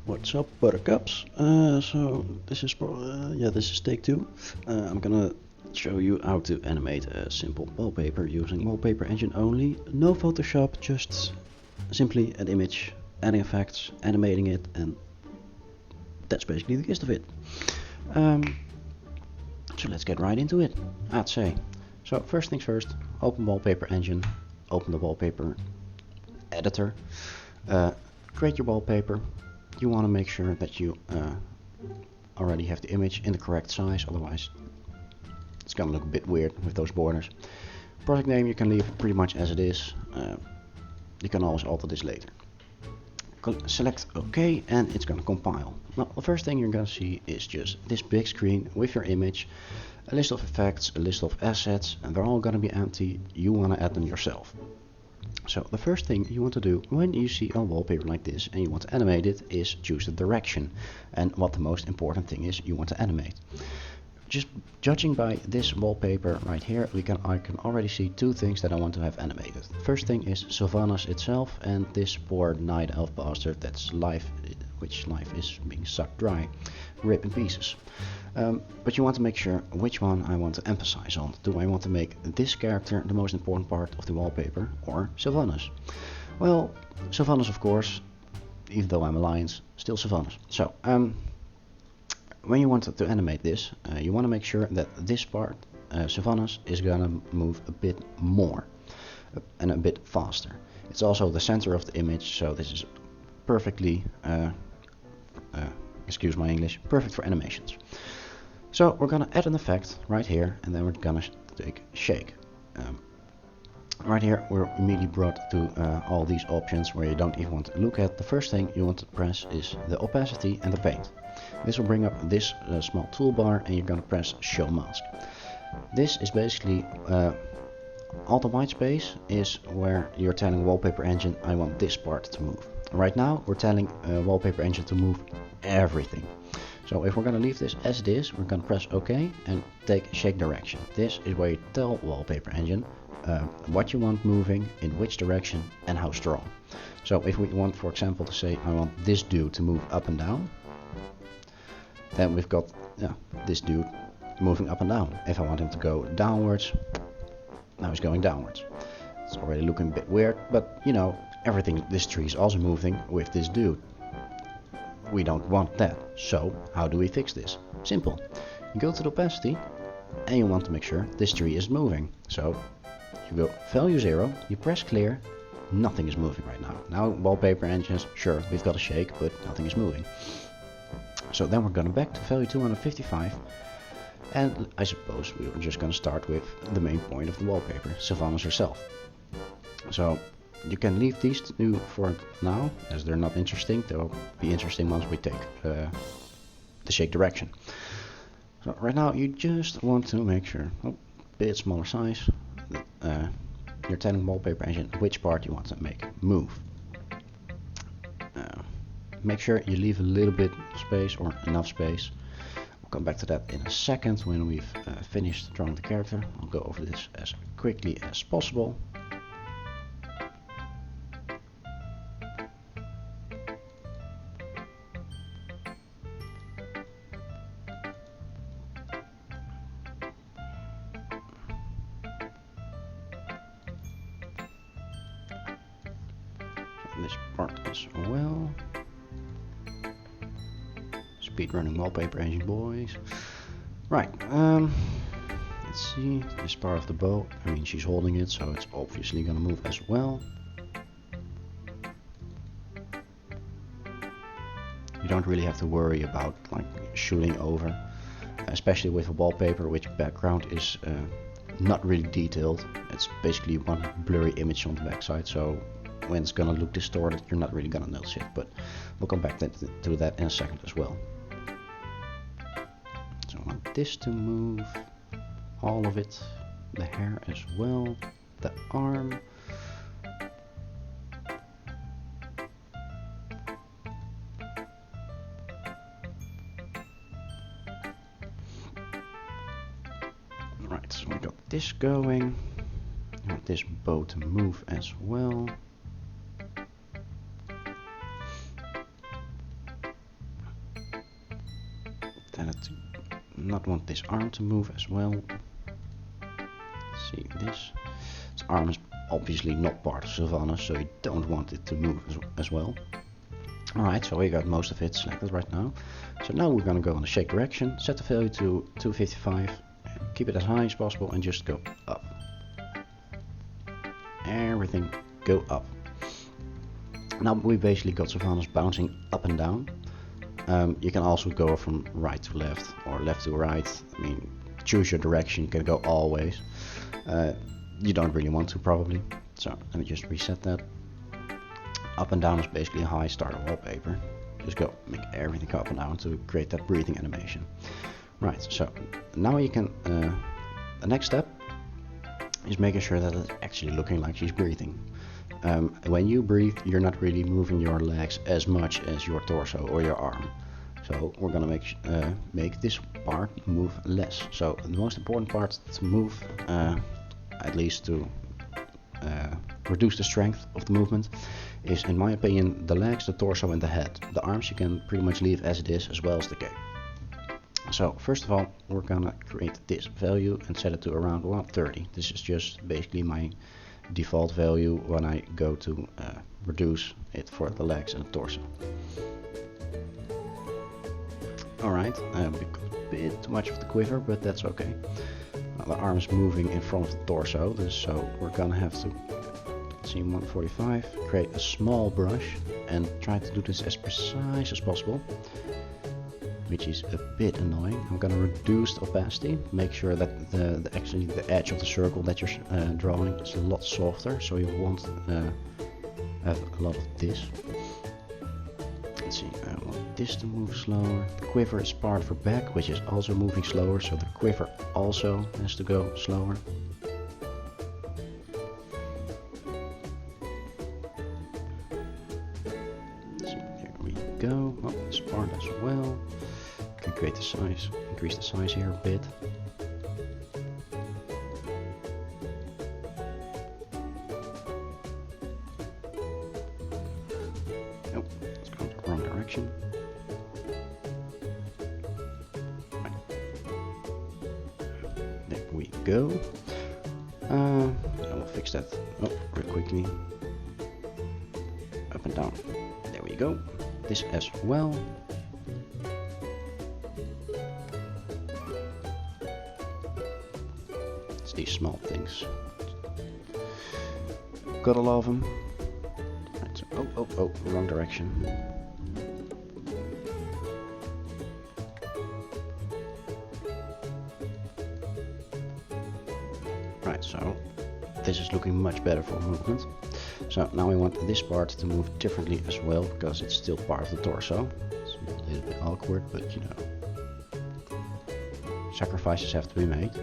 What's up, buttercups? So this is this is take two. I'm gonna show you how to animate a simple wallpaper using Wallpaper Engine only. No Photoshop, just simply an image, adding effects, animating it, and that's basically the gist of it. So let's get right into it, I'd say. So first things first, open Wallpaper Engine, open the wallpaper editor, create your wallpaper. You want to make sure that you already have the image in the correct size, otherwise it's gonna look a bit weird with those borders. Project name you can leave pretty much as it is. You can always alter this later. Select OK and it's gonna compile. Now the first thing you're gonna see is just this big screen with your image, a list of effects, a list of assets, and they're all gonna be empty. You wanna add them yourself. So the first thing you want to do when you see a wallpaper like this and you want to animate it is choose the direction, and what the most important thing is you want to animate. Just judging by this wallpaper right here, I can already see two things that I want to have animated. First thing is Sylvanas itself and this poor night elf bastard that's which life is being sucked dry, rip in pieces. But you want to make sure which one I want to emphasize on. Do I want to make this character the most important part of the wallpaper, or Sylvanas? Well, Sylvanas of course, even though I'm Alliance, still Sylvanas. So, when you want to animate this, you want to make sure that this part, Sylvanas, is gonna move a bit more and a bit faster. It's also the center of the image, so this is perfectly, excuse my English, perfect for animations. So we're gonna add an effect right here, and then we're gonna take shake. Right here we're immediately brought to all these options where you don't even want to look at. The first thing you want to press is the opacity and the paint. This will bring up this small toolbar, and you're gonna press show mask. This is basically all the white space is where you're telling Wallpaper Engine I want this part to move. Right now we're telling Wallpaper Engine to move everything. So if we're going to leave this as it is, we're going to press OK and take shake direction. This is where you tell Wallpaper Engine what you want moving, in which direction, and how strong. So if we want, for example, to say I want this dude to move up and down, then we've got this dude moving up and down. If I want him to go downwards, now he's going downwards. It's already looking a bit weird, but you know, everything, this tree is also moving with this dude. We don't want that. So how do we fix this? Simple. You go to the opacity and you want to make sure this tree is moving. So you go value 0, you press clear, nothing is moving right now. Now Wallpaper Engines, sure, we've got a shake, but nothing is moving. So then we're going back to value 255, and I suppose we were just going to start with the main point of the wallpaper, Sylvanas herself. So you can leave these two for now, as they're not interesting. They'll be interesting once we take the shake direction. So right now you just want to make sure, bit smaller size, you're telling Wallpaper Engine which part you want to make move. Make sure you leave a little bit of space, or enough space. We'll come back to that in a second when we've finished drawing the character. I'll go over this as quickly as possible. This part as well. Speedrunning Wallpaper Engine, boys. Right, let's see, this part of the bow, I mean she's holding it, so it's obviously gonna move as well. You don't really have to worry about like shooting over, especially with a wallpaper which background is not really detailed. It's basically one blurry image on the backside, so when it's gonna look distorted, you're not really gonna notice it, but we'll come back to that in a second as well. So I want this to move, all of it, the hair as well, the arm. Right, so we got this going. I want this bow to move as well. and not want this arm to move as well. See this? This arm is obviously not part of Savannah, so you don't want it to move as well. Alright, so we got most of it selected right now. So now we're going to go on the shake direction, set the value to 255, keep it as high as possible and just go up. Everything go up. Now we basically got Savannah's bouncing up and down. You can also go from right to left or left to right. I mean, choose your direction, you can go all ways. You don't really want to probably. So let me just reset that. Up and down is basically a high starter wallpaper. Just go make everything go up and down to create that breathing animation. Right, so now you can, the next step is making sure that it's actually looking like she's breathing. When you breathe, you're not really moving your legs as much as your torso or your arm. So we're gonna make this part move less. So the most important part to move, at least to reduce the strength of the movement, is in my opinion the legs, the torso and the head. The arms you can pretty much leave as it is, as well as the cape. So first of all, we're gonna create this value and set it to around 130. This is just basically my default value when I go to reduce it for the legs and the torso. Alright, we got a bit too much of the quiver, but that's okay. The arm is moving in front of the torso, so we're gonna have to, let's see, 145, create a small brush and try to do this as precise as possible, which is a bit annoying. I'm gonna reduce the opacity, make sure that actually the edge of the circle that you're drawing is a lot softer, so you won't have a lot of this. Let's see, I want this to move slower. The quiver is part of her back, which is also moving slower, so the quiver also has to go slower. Let's see, there we go. Oh, this part as well. Can create the size, increase the size here a bit. Nope, it's going the wrong direction. Right. There we go. I will fix that real quickly. Up and down. There we go. This as well. These small things. Got a lot of them. Right, so, oh, wrong direction. Right, so this is looking much better for movement. So now we want this part to move differently as well, because it's still part of the torso. It's a little bit awkward, but you know, sacrifices have to be made.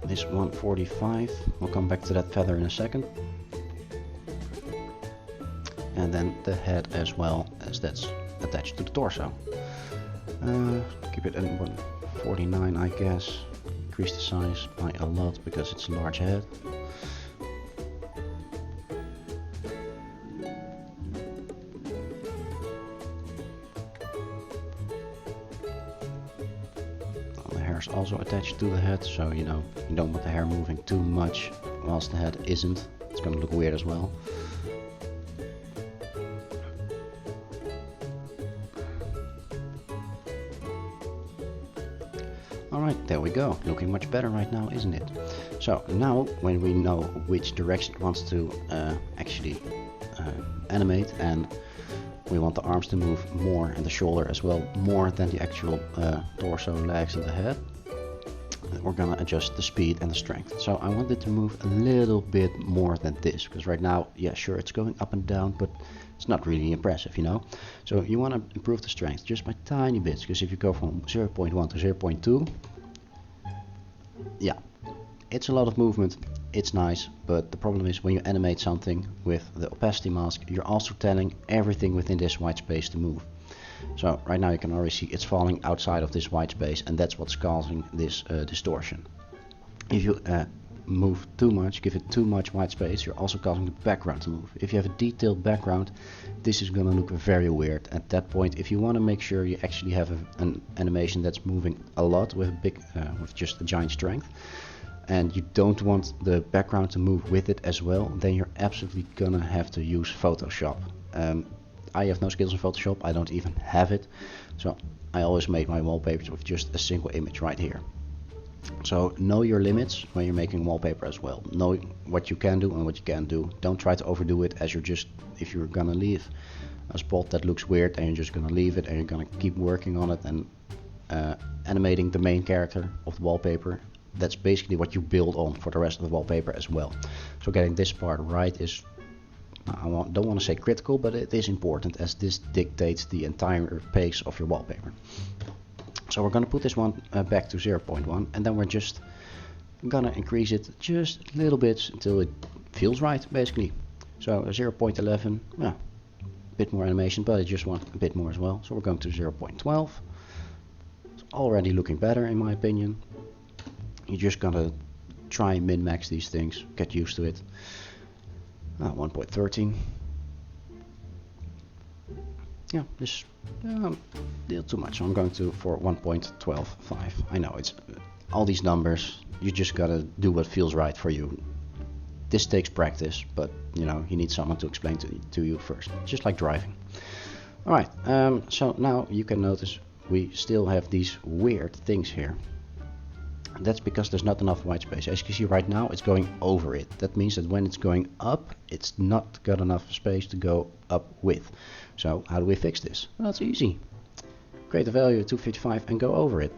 This 145, we'll come back to that feather in a second. And then the head as well, as that's attached to the torso. Keep it at 149, I guess. Increase the size by a lot because it's a large head. Also attached to the head, so you know, you don't want the hair moving too much whilst the head isn't. It's gonna look weird as well. Alright, there we go. Looking much better right now, isn't it? So now when we know which direction it wants to actually animate, and we want the arms to move more and the shoulder as well more than the actual torso, legs and the head, we're gonna adjust the speed and the strength. So I want it to move a little bit more than this, because right now, yeah, sure, it's going up and down, but it's not really impressive, you know. So you want to improve the strength just by tiny bits, because if you go from 0.1 to 0.2, yeah, it's a lot of movement, it's nice, but the problem is when you animate something with the opacity mask, you're also telling everything within this white space to move. So right now you can already see it's falling outside of this white space, and that's what's causing this distortion. If you move too much, give it too much white space, you're also causing the background to move. If you have a detailed background, this is going to look very weird. At that point, if you want to make sure you actually have an animation that's moving a lot with with just a giant strength, and you don't want the background to move with it as well, then you're absolutely gonna have to use Photoshop. I have no skills in Photoshop, I don't even have it, so I always make my wallpapers with just a single image right here. So know your limits when you're making wallpaper as well. Know what you can do and what you can't do. Don't try to overdo it, as if you're gonna leave a spot that looks weird and you're just gonna leave it and you're gonna keep working on it and animating the main character of the wallpaper. That's basically what you build on for the rest of the wallpaper as well. So getting this part right is, don't want to say critical, but it is important, as this dictates the entire pace of your wallpaper. So we're going to put this one back to 0.1, and then we're just going to increase it just a little bit until it feels right, basically. So 0.11, yeah, a bit more animation, but I just want a bit more as well. So we're going to 0.12. It's already looking better in my opinion. You're just gonna try and min-max these things, get used to it. 1.13. Yeah, this a little too much. So I'm going for 1.125. I know it's all these numbers. You just gotta do what feels right for you. This takes practice, but you know, you need someone to explain to you first, just like driving. All right. So now you can notice we still have these weird things here. That's because there's not enough white space. As you can see right now, it's going over it. That means that when it's going up, it's not got enough space to go up with. So how do we fix this? Well, it's easy. Create a value of 255 and go over it.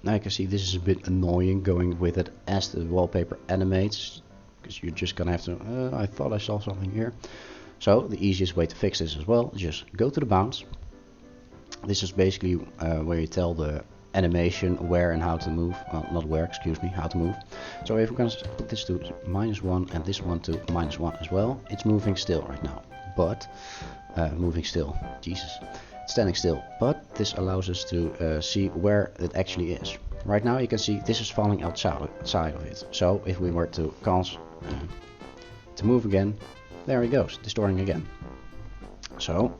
Now you can see this is a bit annoying going with it as the wallpaper animates, because you're just gonna have to, I thought I saw something here. So the easiest way to fix this as well, just go to the bounds. This is basically where you tell the animation where and how to move, well, not where, excuse me, how to move. So if we're going to put this to -1 and this one to -1 as well, it's moving still right now, but moving still, Jesus, it's standing still, but this allows us to see where it actually is. Right now you can see this is falling outside of it, so if we were to cause to move again, there he goes, distorting again. So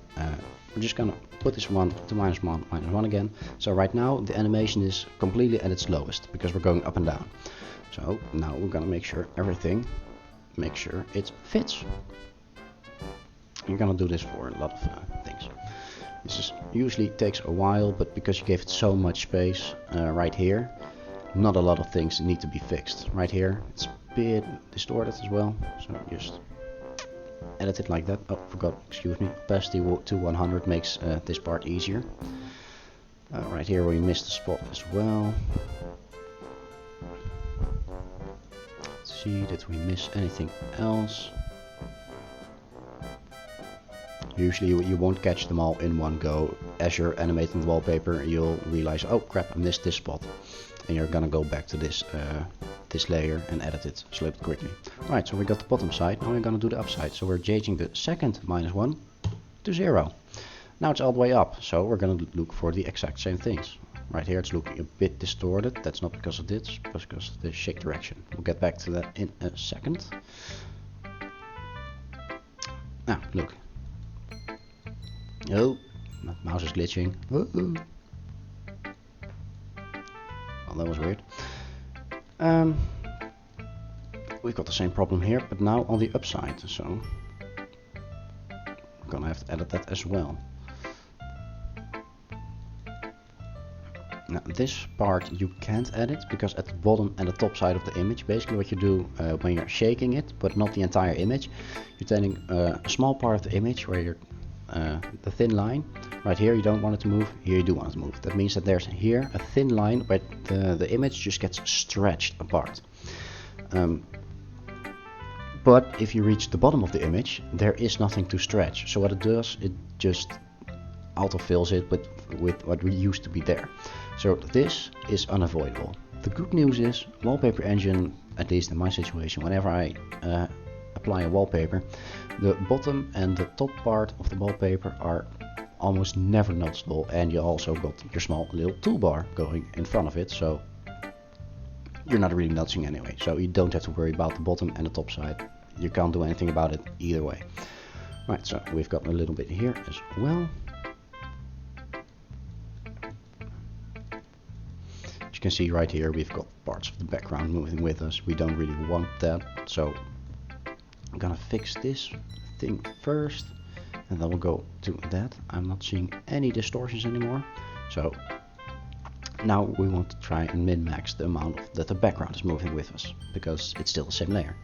we're just gonna put this one to -1 again. So right now the animation is completely at its lowest because we're going up and down. So now we're gonna make sure it fits. You're gonna do this for a lot of things. This usually takes a while, but because you gave it so much space right here, not a lot of things need to be fixed. Right here it's a bit distorted as well, so just edit it like that. Oh, forgot, excuse me. Opacity to 100 makes this part easier. Right here we missed the spot as well. Let's see, did we miss anything else? Usually you won't catch them all in one go. As you're animating the wallpaper, you'll realize, oh crap, I missed this spot. And you're gonna go back to this layer and edit it a little bit quickly. Alright, so we got the bottom side, now we're gonna do the upside. So we're changing the second -1 to 0. Now it's all the way up, so we're gonna look for the exact same things. Right here it's looking a bit distorted. That's not because of this, but because of the shake direction. We'll get back to that in a second. Now, look. Oh, my mouse is glitching. Well, that was weird. We've got the same problem here, but now on the upside, so we're gonna have to edit that as well. Now this part you can't edit because at the bottom and the top side of the image, basically what you do when you're shaking it, but not the entire image, you're taking a small part of the image where you're the thin line. Right here you don't want it to move, here you do want it to move. That means that there's here a thin line where the image just gets stretched apart. But if you reach the bottom of the image, there is nothing to stretch. So what it does, it just autofills it with what used to be there. So this is unavoidable. The good news is Wallpaper Engine, at least in my situation, whenever I apply a wallpaper, the bottom and the top part of the wallpaper are almost never noticeable, and you also got your small little toolbar going in front of it, so you're not really noticing anyway. So you don't have to worry about the bottom and the top side. You can't do anything about it either way. Right, so we've got a little bit here as well. As you can see right here, we've got parts of the background moving with us. We don't really want that, so I'm gonna fix this thing first, and then we'll go to that. I'm not seeing any distortions anymore, so now we want to try and min-max the amount that the background is moving with us, because it's still the same layer.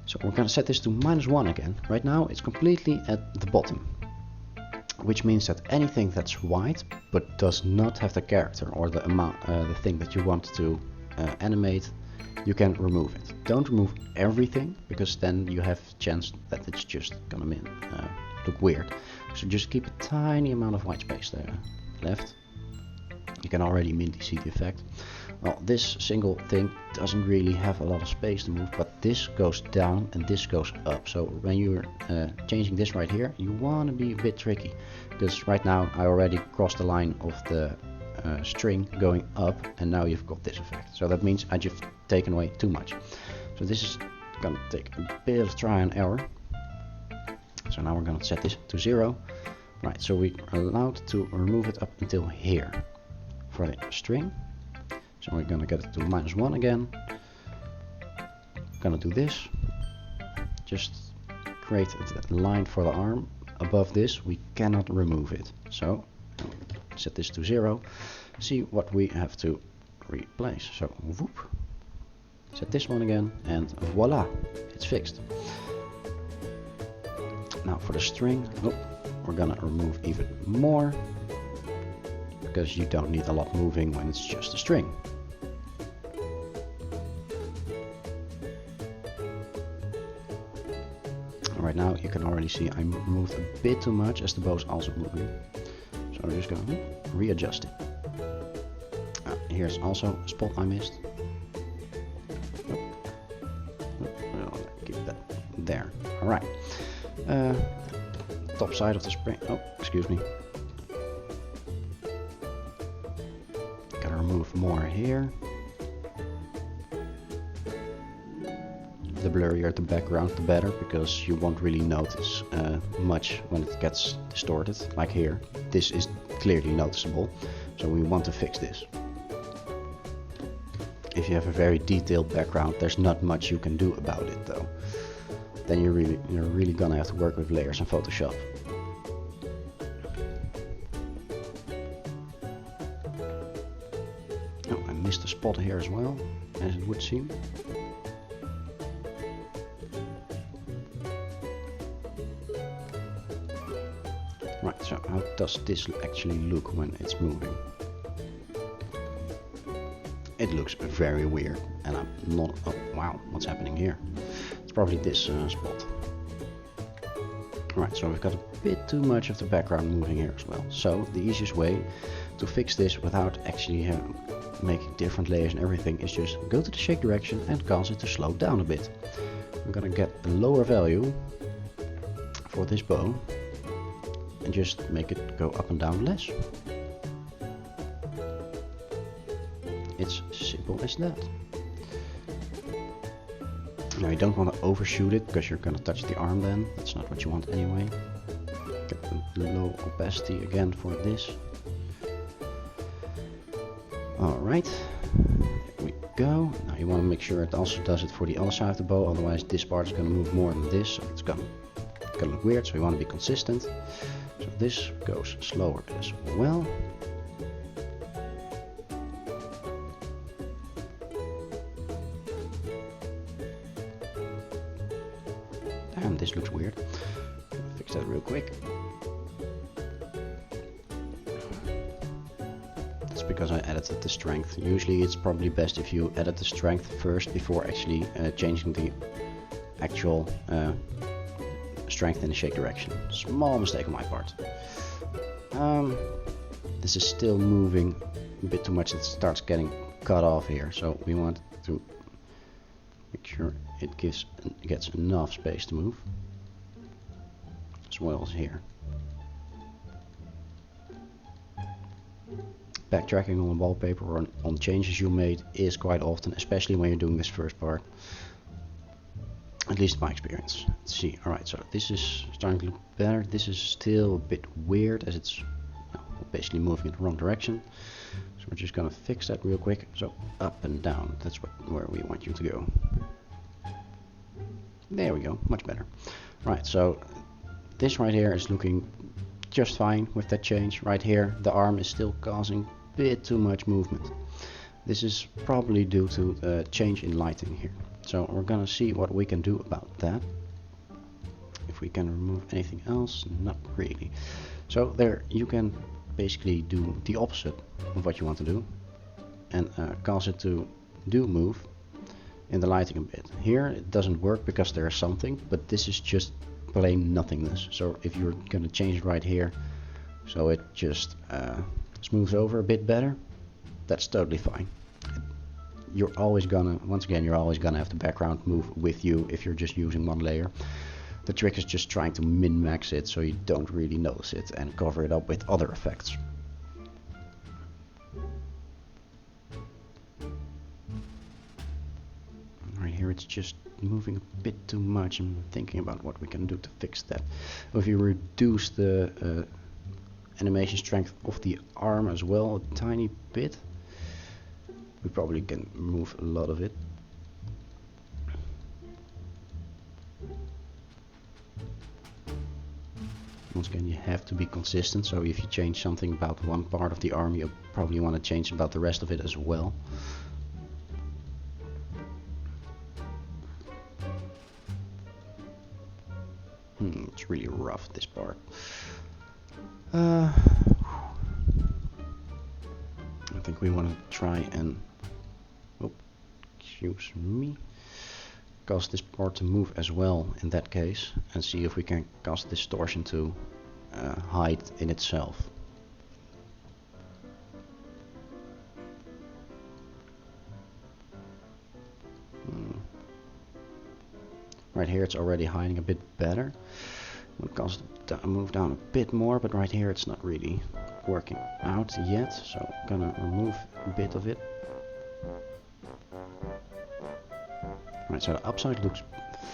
So we're gonna set this to -1 again. Right now it's completely at the bottom, which means that anything that's white but does not have the character or the amount, the thing that you want to animate, you can remove it. Don't remove everything, because then you have a chance that it's just gonna look weird. So just keep a tiny amount of white space there left. You can already immediately see the effect. Well, this single thing doesn't really have a lot of space to move, but this goes down and this goes up. So when you're changing this right here, you want to be a bit tricky, because right now I already crossed the line of the string going up, and now you've got this effect. So that means I just taken away too much. So this is gonna take a bit of try and error. So now we're gonna set this to 0. Right, so we're allowed to remove it up until here for the string. So we're gonna get it to -1 again. Gonna do this. Just create a line for the arm. Above this we cannot remove it. So set this to 0. See what we have to replace. So whoop. Set this one again, and voila, it's fixed. Now for the string, we're gonna remove even more, because you don't need a lot moving when it's just a string. Right now you can already see I moved a bit too much, as the bow is also moving. So I'm just gonna readjust it. Here's also a spot I missed. Keep that there. Alright. Top side of the spring. Oh, excuse me. Gotta remove more here. The blurrier the background, the better, because you won't really notice much when it gets distorted. Like here, this is clearly noticeable, so we want to fix this. If you have a very detailed background, there's not much you can do about it though. Then you're really gonna have to work with layers in Photoshop. Oh, I missed a spot here as well, as it would seem. Right, so how does this actually look when it's moving? It looks very weird, and I'm not... Oh, wow, what's happening here? It's probably this spot. Right, so we've got a bit too much of the background moving here as well. So the easiest way to fix this without actually making different layers and everything is just go to the shake direction and cause it to slow down a bit. We're gonna get a lower value for this bow and just make it go up and down less. It's simple as that. Now you don't want to overshoot it, because you're going to touch the arm then. That's not what you want anyway. Get the low opacity again for this. Alright, there we go. Now you want to make sure it also does it for the other side of the bow, otherwise this part is going to move more than this, so it's going to look weird, so you want to be consistent. So this goes slower as well. And this looks weird. Fix that real quick. That's because I edited the strength. Usually it's probably best if you edit the strength first before actually changing the actual strength in the shake direction. Small mistake on my part. This is still moving a bit too much. It starts getting cut off here, so we want to make sure it gets enough space to move, as well as here. backtracking on the wallpaper or on changes you made is quite often, especially when you're doing this first part. At least my experience. Let's see. Alright, so this is starting to look better. This is still a bit weird as it's basically moving in the wrong direction. So we're just gonna fix that real quick. So up and down, that's where we want you to go. There we go, much better. Right, so this right here is looking just fine with that change. Right here, the arm is still causing a bit too much movement. This is probably due to the change in lighting here. So we're gonna see what we can do about that. If we can remove anything else, not really. So there you can basically do the opposite of what you want to do and cause it to move in the lighting a bit. Here it doesn't work because there is something, but this is just plain nothingness. So if you're gonna change it right here so it just smooths over a bit better, that's totally fine. You're always gonna have the background move with you if you're just using one layer. The trick is just trying to min-max it so you don't really notice it and cover it up with other effects. Right here it's just moving a bit too much. I'm thinking about what we can do to fix that. If you reduce the animation strength of the arm as well a tiny bit, we probably can remove a lot of it. Once again, you have to be consistent, so if you change something about one part of the arm, you probably want to change about the rest of it as well. It's really rough, this part. I think we want to try and, excuse me, cause this part to move as well in that case, and see if we can cause distortion to hide in itself. Right here it's already hiding a bit better. We'll cause it to move down a bit more, but right here it's not really working out yet, so I'm gonna remove a bit of it. Right, so the upside looks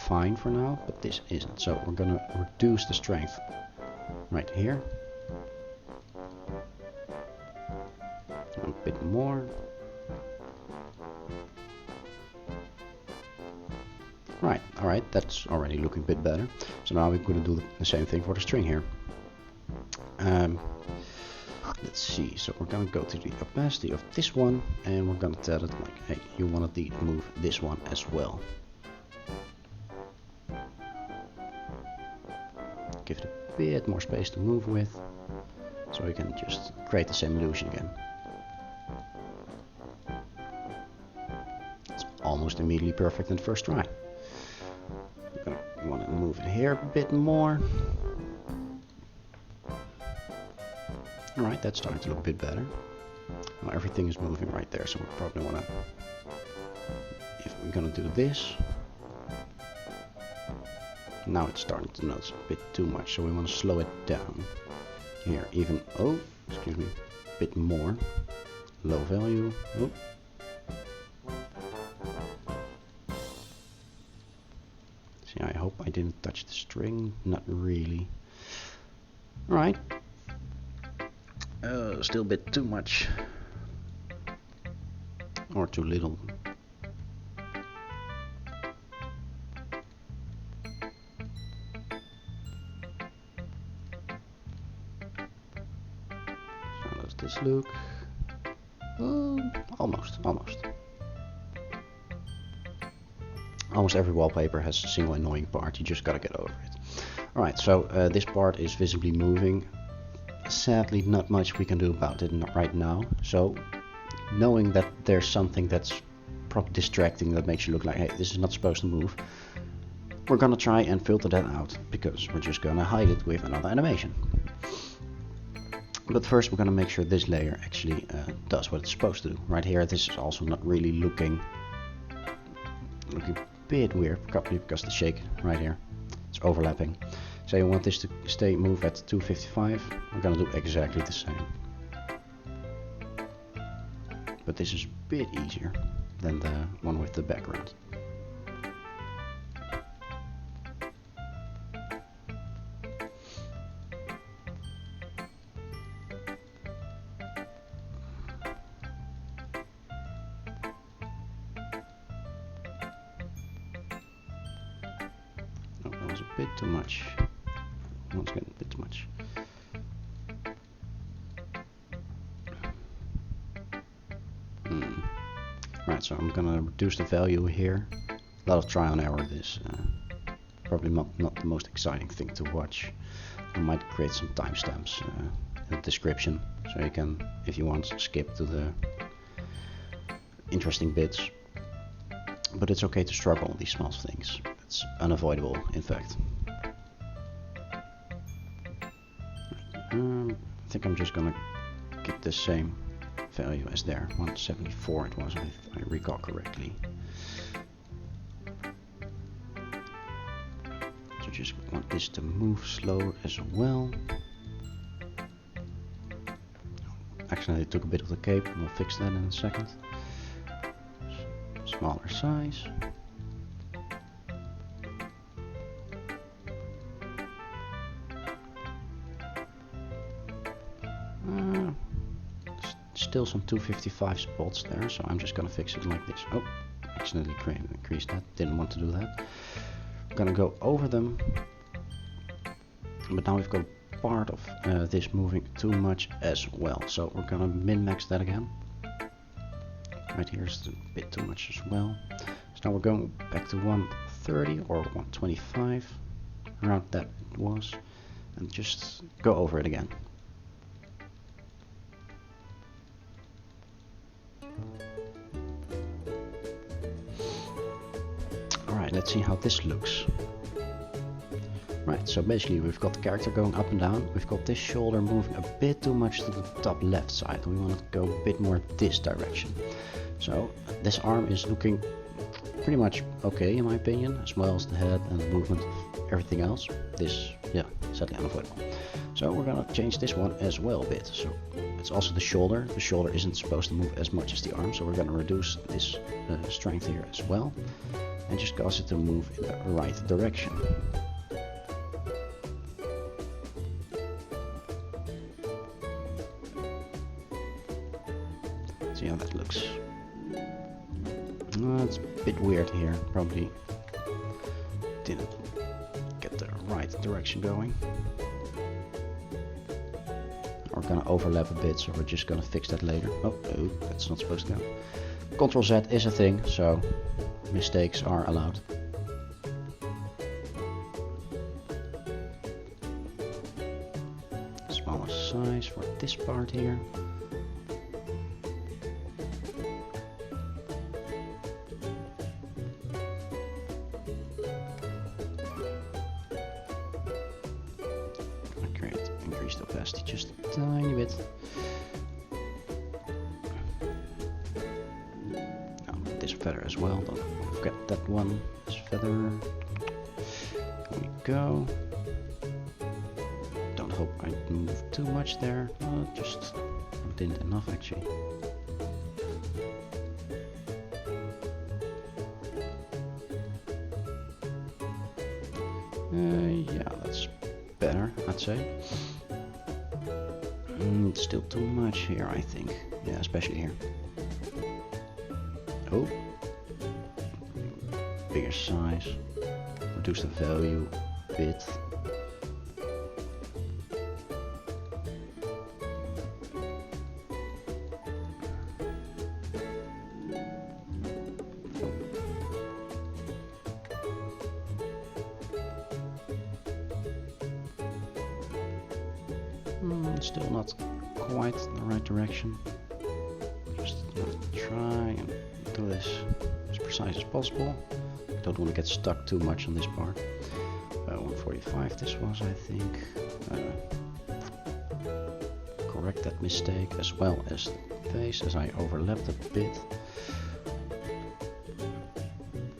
fine for now, but this isn't. So we're gonna reduce the strength right here. A bit more. Right, alright, that's already looking a bit better. So now we're gonna do the same thing for the string here. Let's see, so we're gonna go to the opacity of this one and we're gonna tell it like, hey, you want to move this one as well. Give it a bit more space to move with, so we can just create the same illusion again. It's almost immediately perfect in the first try. We're gonna want to move it here a bit more. Alright, that's starting to look a bit better. Now everything is moving right there, so we probably want to, if we're gonna do this, now it's starting to notice a bit too much, so we want to slow it down. Here, even, excuse me, a bit more. Low value, See, I hope I didn't touch the string, not really. Alright. Still a bit too much. Or too little. How does this look? Almost. Almost every wallpaper has a single annoying part, you just gotta get over it. Alright, so this part is visibly moving. Sadly, not much we can do about it right now, so knowing that there's something that's probably distracting that makes you look like, hey, this is not supposed to move, we're gonna try and filter that out, because we're just gonna hide it with another animation. But first we're gonna make sure this layer actually does what it's supposed to do. Right here, this is also not really looking a bit weird, probably because the shake right here, it's overlapping. So you want this to move at 255, we're gonna do exactly the same. but this is a bit easier than the one with the background. Oh, that was a bit too much. Once again, a bit too much. Right, so I'm gonna reduce the value here. A lot of trial and error. This probably not the most exciting thing to watch. I might create some timestamps in the description, so you can, if you want, skip to the interesting bits. But it's okay to struggle on these small things. It's unavoidable, in fact. I think I'm just gonna keep the same value as there. 174 it was, if I recall correctly. So just want this to move slower as well. Actually, I took a bit of the cape, and we'll fix that in a second. Smaller size. Still some 255 spots there, so I'm just gonna fix it like this. Oh, accidentally increased that. Didn't want to do that. I'm gonna go over them, but now we've got part of this moving too much as well. So we're gonna min-max that again. Right here is a bit too much as well. So now we're going back to 130 or 125, around that it was, and just go over it again. Alright, let's see how this looks. Right, so basically we've got the character going up and down. We've got this shoulder moving a bit too much to the top left side. We want to go a bit more this direction. So this arm is looking pretty much okay in my opinion, as well as the head and the movement of everything else. This, yeah, sadly unavoidable. So we're gonna change this one as well a bit. So it's also the shoulder. The shoulder isn't supposed to move as much as the arm, so we're gonna reduce this strength here as well, and just cause it to move in the right direction. See how that looks. It's a bit weird here. Probably didn't get the right direction going. We're gonna overlap a bit, so we're just gonna fix that later. Oh, that's not supposed to go. Ctrl Z is a thing, so mistakes are allowed. Smaller size for this part here. Increase the opacity just a tiny bit. This feather as well, don't forget that one. This feather. There we go. Don't hope I move too much there. Just didn't enough actually. Yeah, that's better, I'd say. Still too much here, I think. Yeah, especially here. Oh, bigger size. Reduce the value a bit. Still not quite the right direction. Just try and do this as precise as possible. Don't want to get stuck too much on this part. 145 this was, I think. Correct that mistake as well as the face, as I overlapped a bit.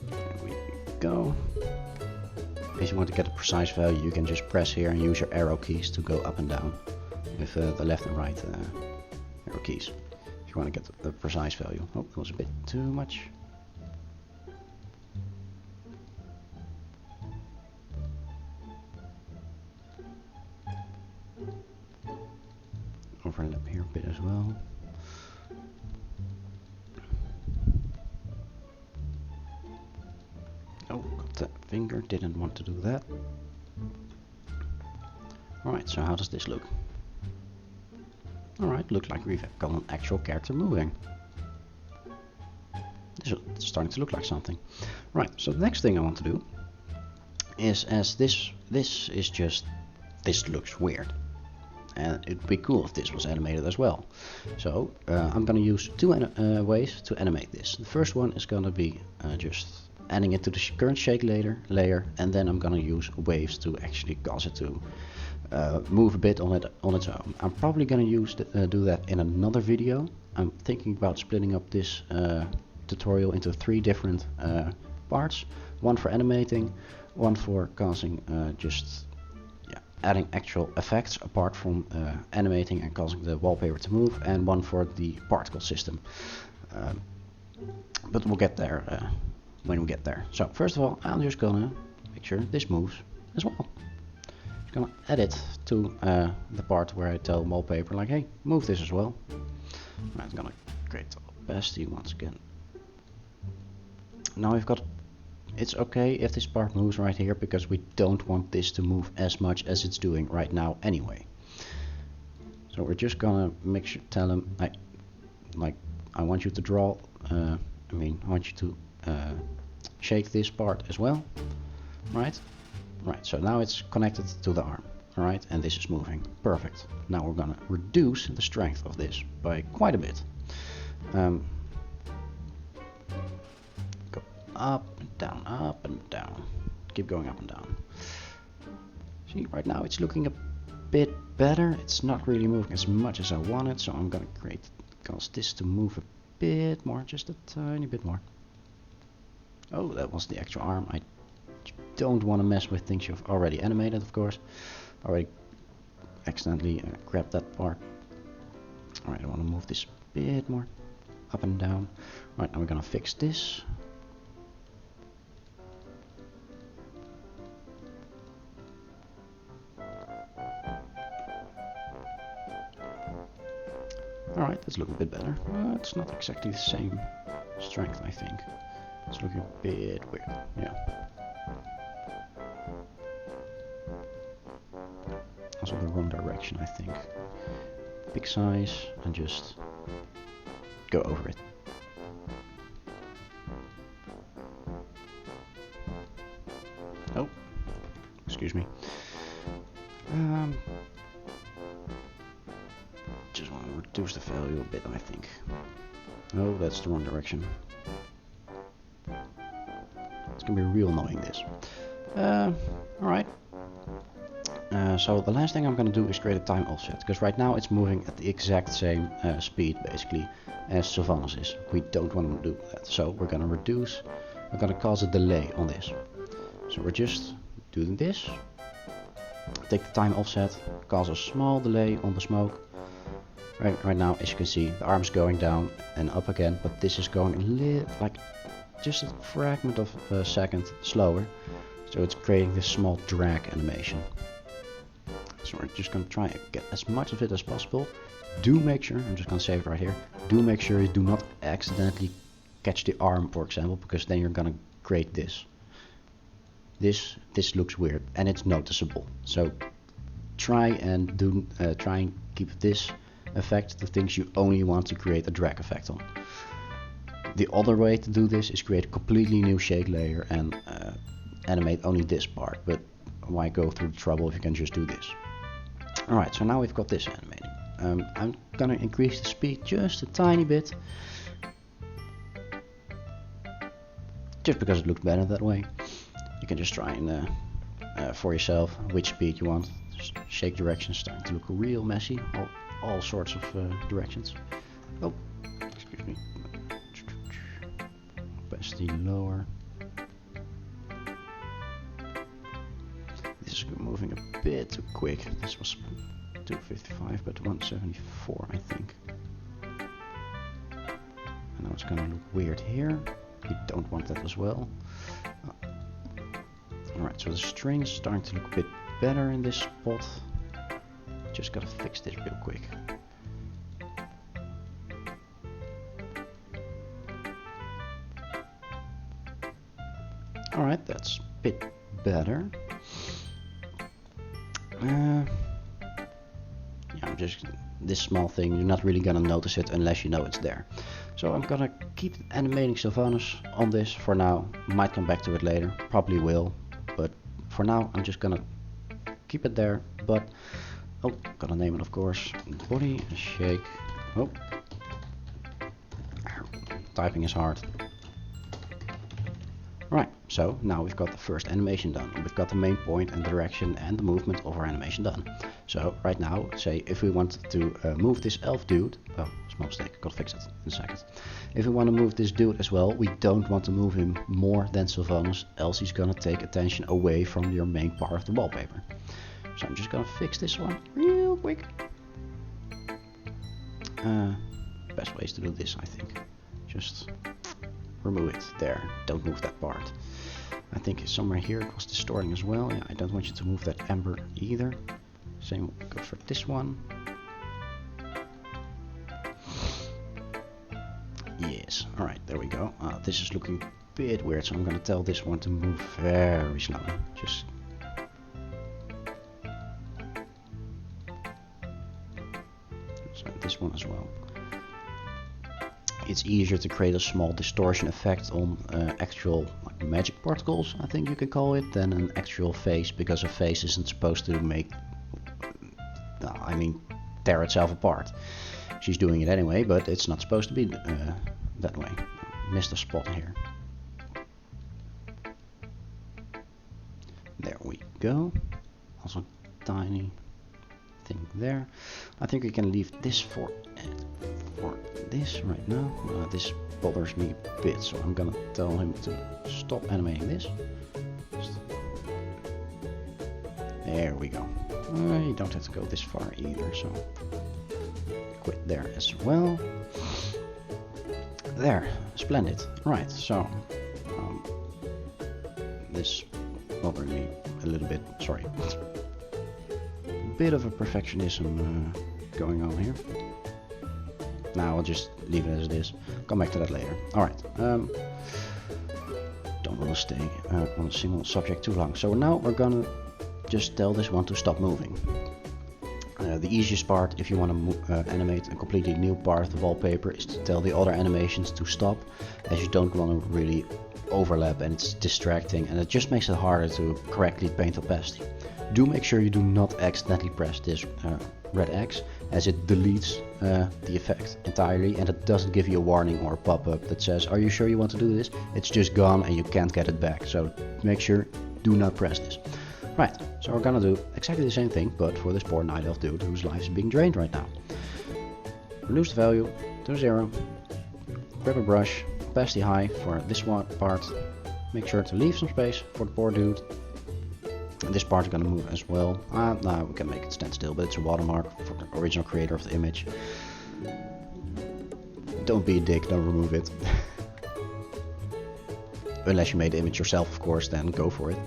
There we go. If you want to get a precise value, you can just press here and use your arrow keys to go up and down with the left and right arrow keys. if you want to get the precise value. Oh, it was a bit too much. Overlap here a bit as well. Oh, got the finger, didn't want to do that. Alright, so how does this look? Alright, looks like we've got an actual character moving. This is starting to look like something. Right, so the next thing I want to do is, as this looks weird. And it'd be cool if this was animated as well. So I'm going to use two ways to animate this. The first one is going to be just adding it to the current shake layer, and then I'm going to use waves to actually cause it to move a bit on its own. I'm probably going to do that in another video. I'm thinking about splitting up this tutorial into 3 different parts. One for animating, one for causing adding actual effects apart from animating and causing the wallpaper to move, and one for the particle system. But we'll get there when we get there. So first of all, I'm just gonna make sure this moves as well. Just gonna add it to the part where I tell wallpaper like, hey, move this as well. I'm gonna create the opacity once again. Now we've got. It's okay if this part moves right here, because we don't want this to move as much as it's doing right now anyway. So we're just gonna make sure, tell him, I want you to draw, I want you to shake this part as well, right? Right, so now it's connected to the arm, alright, and this is moving, perfect. Now we're gonna reduce the strength of this by quite a bit. Go up and down, keep going up and down. See, right now it's looking a bit better. It's not really moving as much as I wanted, so I'm gonna cause this to move a bit more, just a tiny bit more. Oh, that was the actual arm. I don't want to mess with things you've already animated, of course. Already accidentally grabbed that part. Alright, I want to move this a bit more up and down. Right, now we're gonna fix this. Alright, that's looking a bit better. It's not exactly the same strength, I think. It's looking a bit weird, yeah. Also the wrong direction, I think. Big size and just go over it. Oh, excuse me. Just want to reduce the value a bit, I think. Oh, that's the wrong direction. It's gonna be real annoying, this. Alright. So the last thing I'm gonna do is create a time offset, because right now it's moving at the exact same speed, basically, as Savannah's is. We don't want to do that, so we're gonna reduce. We're gonna cause a delay on this. So we're just doing this. Take the time offset, cause a small delay on the smoke. Right now, as you can see, the arm's going down and up again, but this is going a little, like, just a fragment of a second slower. So it's creating this small drag animation. So we're just going to try and get as much of it as possible. Do make sure, I'm just going to save it right here, do make sure you do not accidentally catch the arm, for example, because then you're going to create this. This looks weird and it's noticeable. So try and keep this effect the things you only want to create a drag effect on. The other way to do this is create a completely new shake layer and animate only this part, but why go through the trouble if you can just do this? Alright, so now we've got this animating. I'm gonna increase the speed just a tiny bit, just because it looks better that way. You can just try and for yourself which speed you want. Shake directions starting to look real messy, all sorts of directions. Oh, excuse me. Opacity lower. This is moving a bit too quick. This was 255, but 174, I think. And now it's gonna look weird here. We don't want that as well. Alright, so the string is starting to look a bit better in this spot. Just gotta fix this real quick. Alright, that's a bit better. Yeah, I'm just this small thing, you're not really gonna notice it unless you know it's there. So I'm gonna keep animating Sylvanus on this for now. Might come back to it later, probably will, but for now I'm just gonna keep it there. But oh, gotta name it of course. Body shake. Oh, typing is hard. Right, so now we've got the first animation done. We've got the main point and direction and the movement of our animation done. So right now, say if we want to move this elf dude, oh, small mistake, gotta fix it in a second. If we want to move this dude as well, we don't want to move him more than Sylvanus, else he's gonna take attention away from your main part of the wallpaper. So I'm just gonna fix this one real quick. Best ways to do this, I think. Just remove it there, don't move that part. I think somewhere here it was distorting as well. Yeah, I don't want you to move that amber either. Same goes for this one. Yes, alright, there we go. This is looking a bit weird, so I'm gonna tell this one to move very slowly. Just so this one as well. It's easier to create a small distortion effect on actual like, magic particles, I think you can call it, than an actual face, because a face isn't supposed to make, I mean, tear itself apart. She's doing it anyway, but it's not supposed to be that way. Missed a spot here. There we go. Also tiny thing there. I think we can leave this for this right now. This bothers me a bit, so I'm gonna tell him to stop animating this. There we go. You don't have to go this far either, so quit there as well. There, splendid. Right, so this bothered me a little bit. Sorry, bit of a perfectionism going on here. Now I'll just leave it as it is. Come back to that later. Alright. Don't want to stay on a single subject too long. So now we're gonna just tell this one to stop moving. The easiest part, if you want to animate a completely new part of the wallpaper, is to tell the other animations to stop, as you don't want to really overlap and it's distracting and it just makes it harder to correctly paint opacity. Do make sure you do not accidentally press this red X, as it deletes the effect entirely and it doesn't give you a warning or a pop-up that says, are you sure you want to do this? It's just gone and you can't get it back, so make sure, do not press this. Right, so we're gonna do exactly the same thing, but for this poor night elf dude whose life is being drained right now. Reduce the value to 0, grab a brush, opacity high for this one part, make sure to leave some space for the poor dude. And this part is going to move as well. No, we can make it stand still, but it's a watermark for the original creator of the image. Don't be a dick, don't remove it. Unless you made the image yourself, of course, then go for it.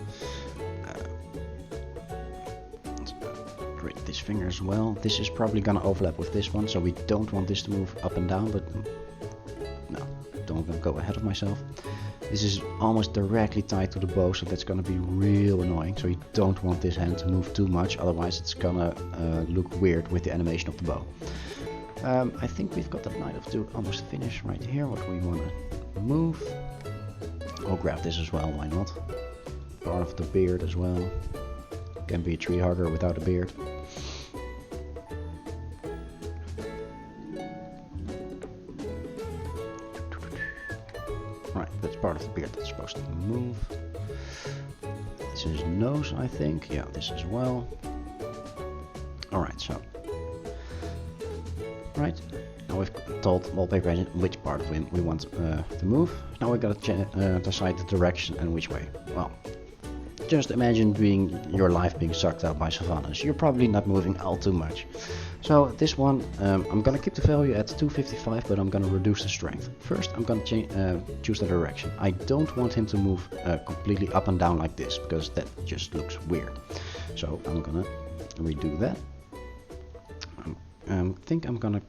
Let's create this finger as well. This is probably going to overlap with this one, so we don't want this to move up and down, but no, don't go ahead of myself. This is almost directly tied to the bow, so that's gonna be real annoying. So you don't want this hand to move too much, otherwise it's gonna look weird with the animation of the bow. I think we've got that night elf dude almost finished right here. What we wanna move. I'll grab this as well, why not? Part of the beard as well. Can be a tree hugger without a beard. Right, that's part of the beard that's supposed to move. This is nose, I think. Yeah, this as well. Alright, so. Right, now we've told Wallpaper Engine which part of him we want to move. Now we gotta decide the direction and which way. Well, just imagine your life being sucked out by savannas. You're probably not moving all too much. So this one, I'm gonna keep the value at 255, but I'm gonna reduce the strength. First, I'm gonna choose the direction. I don't want him to move completely up and down like this, because that just looks weird. So I'm gonna redo that. I think I'm gonna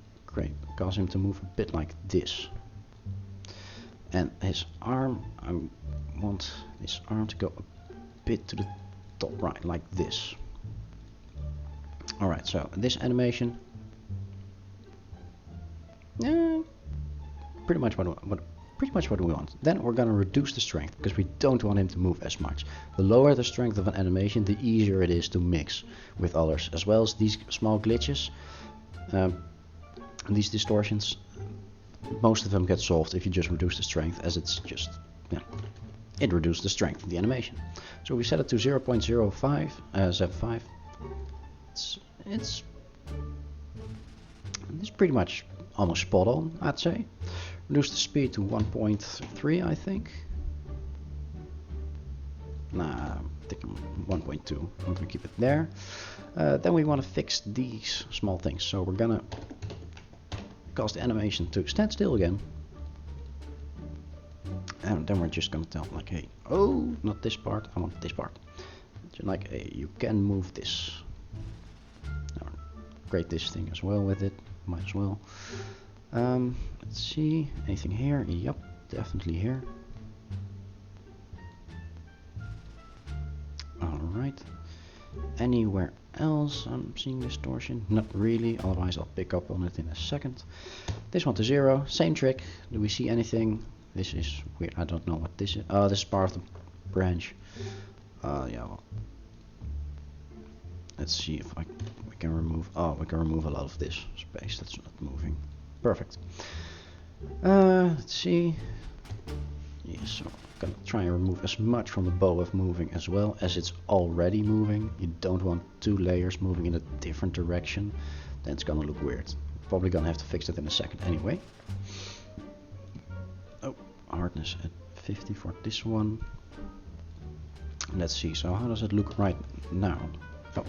cause him to move a bit like this. And his arm, I want his arm to go a bit to the top right, like this. Alright, so this animation, pretty much what we want. Then we're gonna reduce the strength, because we don't want him to move as much. The lower the strength of an animation, the easier it is to mix with others, as well as these small glitches, these distortions. Most of them get solved if you just reduce the strength, as it's just, it reduces the strength of the animation. So we set it to 0.05 Z5. It's pretty much almost spot on, I'd say. Reduce the speed to 1.3, I think. Nah, I think 1.2. I'm gonna keep it there. Then we want to fix these small things. So we're gonna cause the animation to stand still again. And then we're just gonna tell like, hey, oh, not this part, I want this part. So like, hey, you can move this. Now, create this thing as well with it, might as well. Let's see, anything here? Yep, definitely here. Alright. Anywhere else I'm seeing distortion? Not really, otherwise I'll pick up on it in a second. This one to 0, same trick. Do we see anything? This is weird, I don't know what this is. Oh, this is part of the branch. Yeah, well. Let's see if we can remove, we can remove a lot of this space that's not moving. Perfect. Let's see. Yeah, so I'm gonna try and remove as much from the bow of moving as well, as it's already moving. You don't want 2 layers moving in a different direction, then it's gonna look weird. Probably gonna have to fix it in a second anyway. Oh, hardness at 50 for this one. Let's see, so how does it look right now? Oh,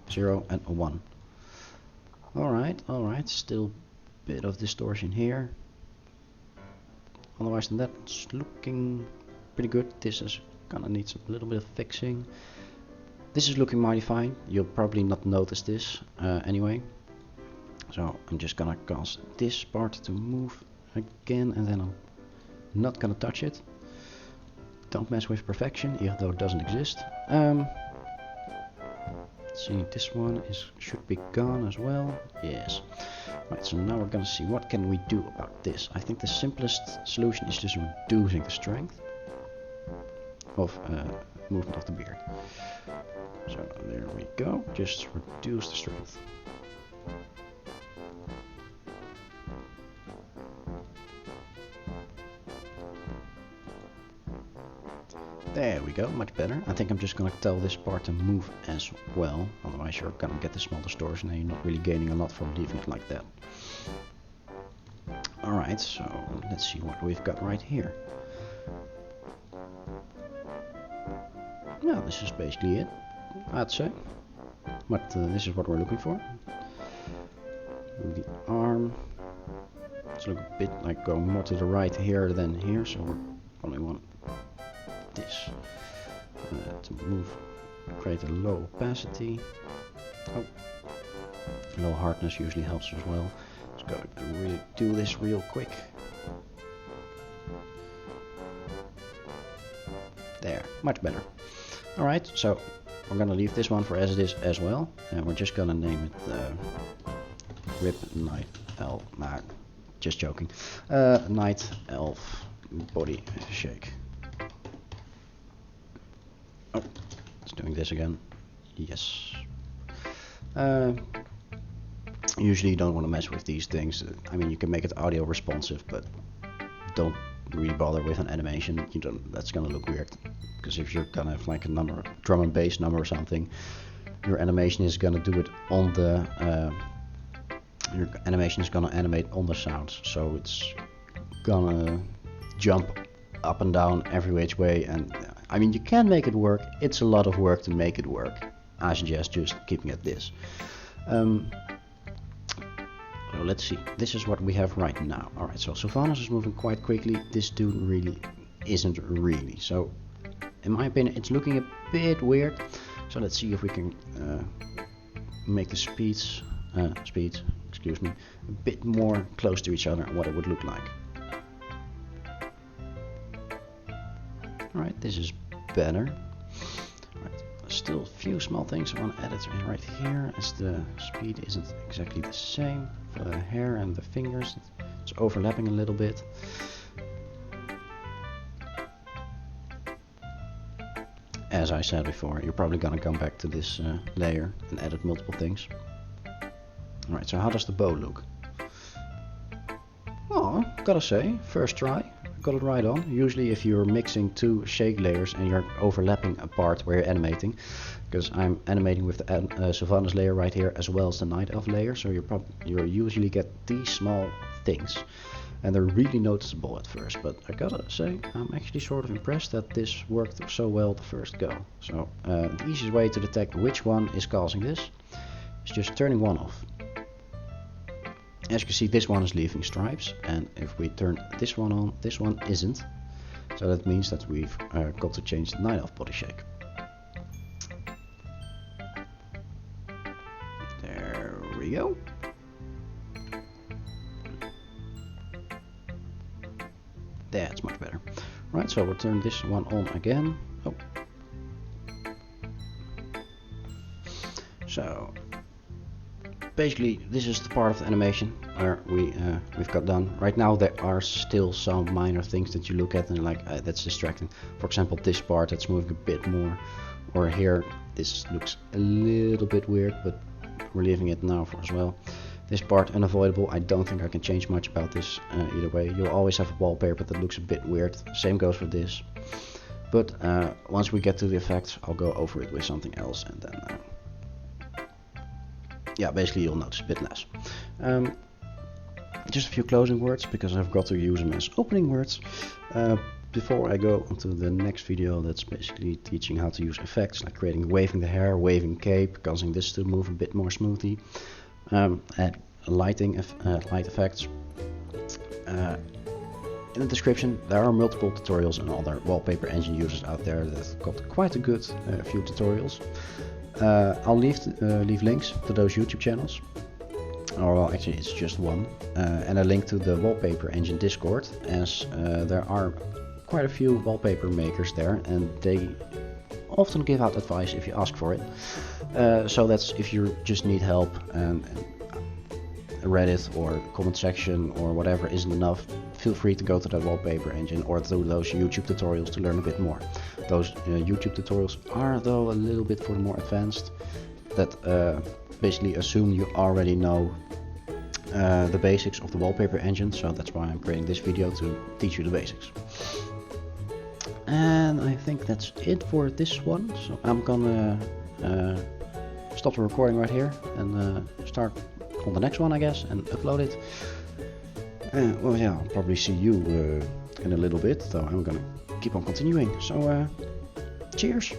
0 and a 1. Alright, still a bit of distortion here. Otherwise than that, it's looking pretty good. This is gonna need a little bit of fixing. This is looking mighty fine. You'll probably not notice this anyway. So I'm just gonna cause this part to move again, and then I'm not gonna touch it. Don't mess with perfection, even though it doesn't exist. Let's see, this one should be gone as well. Yes. Right, so now we're gonna see what can we do about this. I think the simplest solution is just reducing the strength of movement of the beard. So there we go, just reduce the strength. There we go, much better. I think I'm just gonna tell this part to move as well, otherwise you're gonna get the small distortion and you're not really gaining a lot from leaving it like that. Alright, so let's see what we've got right here. Well, this is basically it, I'd say. But this is what we're looking for. The arm. It's look a bit like going more to the right here than here, so we only want this to move, create a low opacity. Oh, low hardness usually helps as well. Let's go to really do this real quick. There, much better. Alright, so we're gonna leave this one for as it is as well, and we're just gonna name it Rip Night Elf. Nah, just joking. Night Elf Body Shake. Oh, it's doing this again. Yes. Usually you don't want to mess with these things. I mean, you can make it audio responsive, but don't really bother with an animation. You don't. That's gonna look weird. Because if you're gonna have like a number, drum and bass number or something, your animation is gonna do it on the. Your animation is gonna animate on the sound, so it's gonna jump up and down every which way, and I mean, you can make it work. It's a lot of work to make it work. I suggest just keeping it this. So let's see. This is what we have right now. Alright, so Sylvanas is moving quite quickly. This dude really isn't really. So, in my opinion, it's looking a bit weird. So let's see if we can make the speeds, excuse me, a bit more close to each other and what it would look like. Alright, this is better. Right, still a few small things I want to edit right here, as the speed isn't exactly the same for the hair and the fingers. It's overlapping a little bit. As I said before, you're probably gonna come back to this layer and edit multiple things. Alright, so how does the bow look? Oh, gotta say, first try, got it right on. Usually if you're mixing two shake layers and you're overlapping a part where you're animating, because I'm animating with the Sylvanas layer right here as well as the Night Elf layer, so you usually get these small things. And they're really noticeable at first, but I gotta say, I'm actually sort of impressed that this worked so well the first go. So the easiest way to detect which one is causing this is just turning one off. As you can see, this one is leaving stripes, and if we turn this one on, this one isn't. So that means that we've got to change the Night Elf body shake. There we go. That's much better. Right, so we'll turn this one on again. Oh. So basically this is the part of the animation where we've got done. Right now there are still some minor things that you look at and like that's distracting. For example, this part that's moving a bit more, or here this looks a little bit weird, but we're leaving it now for as well. This part unavoidable. I don't think I can change much about this either way. You'll always have a wallpaper that looks a bit weird. Same goes for this. But once we get to the effects, I'll go over it with something else, and then yeah, basically you'll notice a bit less. Just a few closing words, because I've got to use them as opening words. Before I go on to the next video, that's basically teaching how to use effects, like creating waving the hair, waving cape, causing this to move a bit more smoothly. Add lighting light effects. In the description there are multiple tutorials and other Wallpaper Engine users out there that got quite a good few tutorials. I'll leave links to those YouTube channels, or well, actually it's just one, and a link to the Wallpaper Engine Discord, as there are quite a few wallpaper makers there, and they often give out advice if you ask for it. So that's if you just need help and Reddit or comment section or whatever isn't enough, feel free to go to that Wallpaper Engine or to those YouTube tutorials to learn a bit more. Those YouTube tutorials are though a little bit for the more advanced, that basically assume you already know the basics of the Wallpaper Engine, so that's why I'm creating this video, to teach you the basics. And I think that's it for this one, so I'm gonna stop the recording right here and start on the next one, I guess, and upload it. Well, yeah, I'll probably see you in a little bit, so I'm gonna keep on continuing. So cheers!